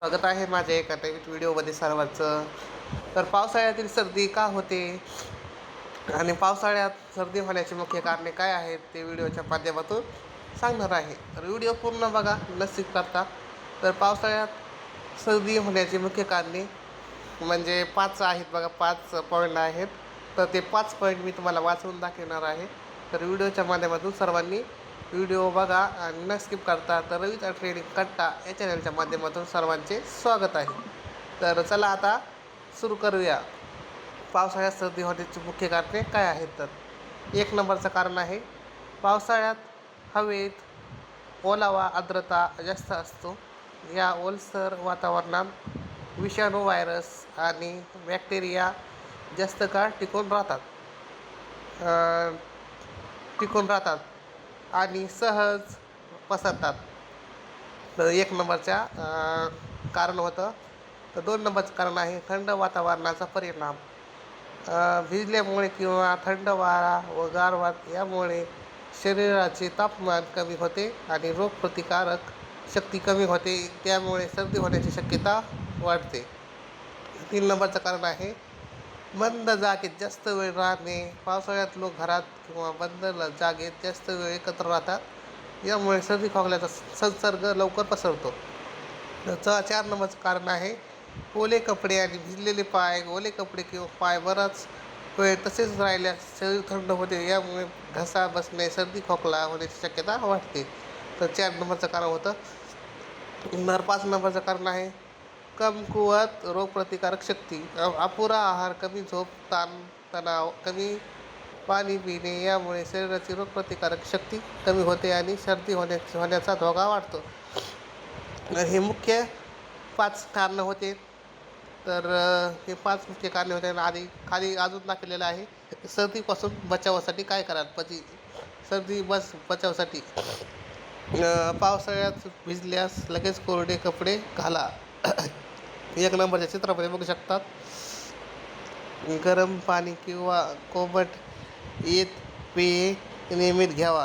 स्वागत आहे माझ्या एका नवीन व्हिडिओमध्ये सर्वांचं. तर पावसाळ्यातील सर्दी का होते आणि पावसाळ्यात सर्दी होण्याची मुख्य कारणे काय आहेत ते व्हिडिओच्या माध्यमातून सांगणार आहे. तर व्हिडिओ पूर्ण बघा, न स्किप करता. तर पावसाळ्यात सर्दी होण्याची मुख्य कारणे म्हणजे 5 आहेत बघा, 5 पॉईंट आहेत. तर ते 5 पॉईंट मी तुम्हाला वाचवून दाखवणार आहे. तर व्हिडिओच्या माध्यमातून सर्वांनी व्हिडिओ बघा आणि न स्किप करता. तर रवीचा ट्रेनिंग कट्टा या चॅनलच्या माध्यमातून सर्वांचे स्वागत आहे. तर चला आता सुरू करूया. पावसाळ्यात सर्दी होण्याची मुख्य कारणे काय आहेत? तर 1 नंबरचं कारण आहे पावसाळ्यात हवेत ओलावा, आर्द्रता जास्त असतो. या ओलसर वातावरणात विषाणू, व्हायरस आणि बॅक्टेरिया जास्त काळ टिकून राहतात आणि सहज पसरतात. तर 1 नंबरच्या कारण होतं. तर 2 नंबरचं कारण आहे थंड वातावरणाचा परिणाम. भिजल्यामुळे किंवा थंड वारा व गारवा यामुळे शरीराचे तापमान कमी होते आणि रोगप्रतिकारक शक्ती कमी होते. त्यामुळे सर्दी होण्याची शक्यता वाढते. 3 नंबरचं कारण आहे बंद जागेत जास्त वेळ राहणे. पावसाळ्यात लोक घरात किंवा बंद जागेत जास्त वेळ एकत्र राहतात. यामुळे सर्दी खोकल्याचा संसर्ग लवकर पसरतो. 4 नंबरचं कारण आहे ओले कपडे आणि भिजलेले पाय. ओले कपडे किंवा पाय बराच वेळ तसेच राहिल्यास शरीर थंड होते. यामुळे घसा बसणे, सर्दी खोकला होण्याची शक्यता वाढते. तर 4 नंबरचं कारण होतं. 5 नंबरचं कारण आहे कमकुवत रोगप्रतिकारक शक्ती. अपुरा आहार, कमी झोप, तणाव, कमी पाणी पिणे यामुळे शरीराची रोगप्रतिकारक शक्ती कमी होते आणि सर्दी होण्याचा धोका वाढतो. हे मुख्य 5 कारणं होते. तर हे 5 मुख्य कारणे होते. आणि खाली अजून दाखवलेलं आहे सर्दीपासून बचावासाठी काय कराल. बचावासाठी पावसाळ्यात भिजल्यास लगेच कोरडे कपडे घाला. 1 नंबरच्या चित्रामध्ये बघू शकतात. गरम पाणी किंवा कोमट पेय नियमित घ्यावा.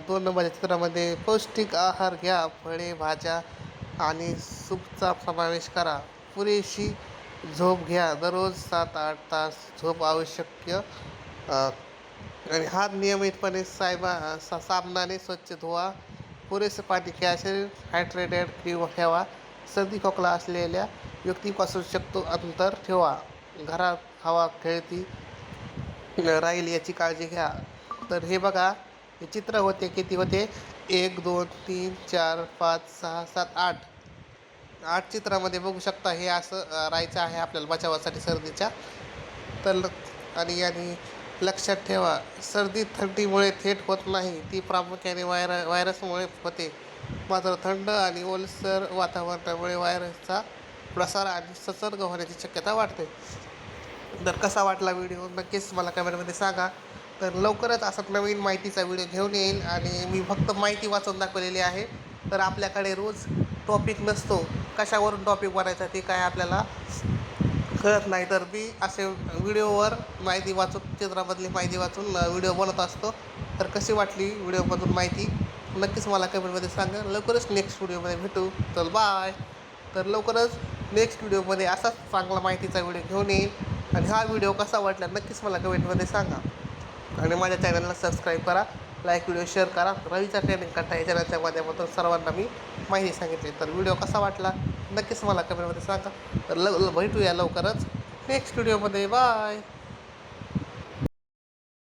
2 नंबरच्या चित्रामध्ये पौष्टिक आहार घ्या. फळे, भाज्या आणि सूपचा समावेश करा. पुरेशी झोप घ्या. दररोज 7-8 तास झोप आवश्यक. आणि हात नियमितपणे साबणाने स्वच्छ धुवा. पुरेसे पाणी घ्या. शरीर हायड्रेटेड ठेवा. सर्दी खोकला असलेल्या व्यक्तीपासून शक्यतो अंतर ठेवा. घरात हवा खेळती राहील याची काळजी घ्या. तर हे बघा, हे चित्र होते. किती होते? 1 2 3 4 5 6 7 8 चित्रामध्ये बघू शकता. हे असं राहायचं आहे आपल्याला बचावासाठी सर्दीच्या. तर आणि लक्षात ठेवा, सर्दी थंडीमुळे थेट होत नाही. ती प्रामुख्याने व्हायरसमुळे होते. मात्र थंड आणि ओलसर वातावरणामुळे व्हायरसचा प्रसार आणि संसर्ग होण्याची शक्यता वाढते. तर कसा वाटला व्हिडिओ नक्कीच मला कमेंटमध्ये सांगा. तर लवकरच असा नवीन माहितीचा व्हिडिओ घेऊन येईल. आणि मी फक्त माहिती वाचून दाखवलेली आहे. तर आपल्याकडे रोज टॉपिक नसतो. कशावरून टॉपिक बनायचा ते काय आपल्याला कळत नाही. तर मी असे व्हिडिओवर माहिती वाचून, चित्रामधली माहिती वाचून व्हिडिओ बनवत असतो. तर कशी वाटली व्हिडिओमधून माहिती नक्कीच मला कमेंटमध्ये सांगा. लवकरच नेक्स्ट व्हिडिओमध्ये भेटू. तर बाय. तर लवकरच नेक्स्ट व्हिडिओमध्ये असाच चांगला माहितीचा व्हिडिओ घेऊन येईल. आणि हा व्हिडिओ कसा वाटला नक्कीच मला कमेंटमध्ये सांगा. आणि माझ्या चॅनलला सबस्क्राईब करा, लाईक, व्हिडिओ शेअर करा. रवीचा ट्रेनिंग कट्टा या चॅनलच्या माध्यमातून सर्वांना मी माहिती सांगितली. तर व्हिडिओ कसा वाटला नक्कीच मला कमेंटमध्ये सांगा. तर भेटूया लवकरच नेक्स्ट व्हिडिओमध्ये. बाय.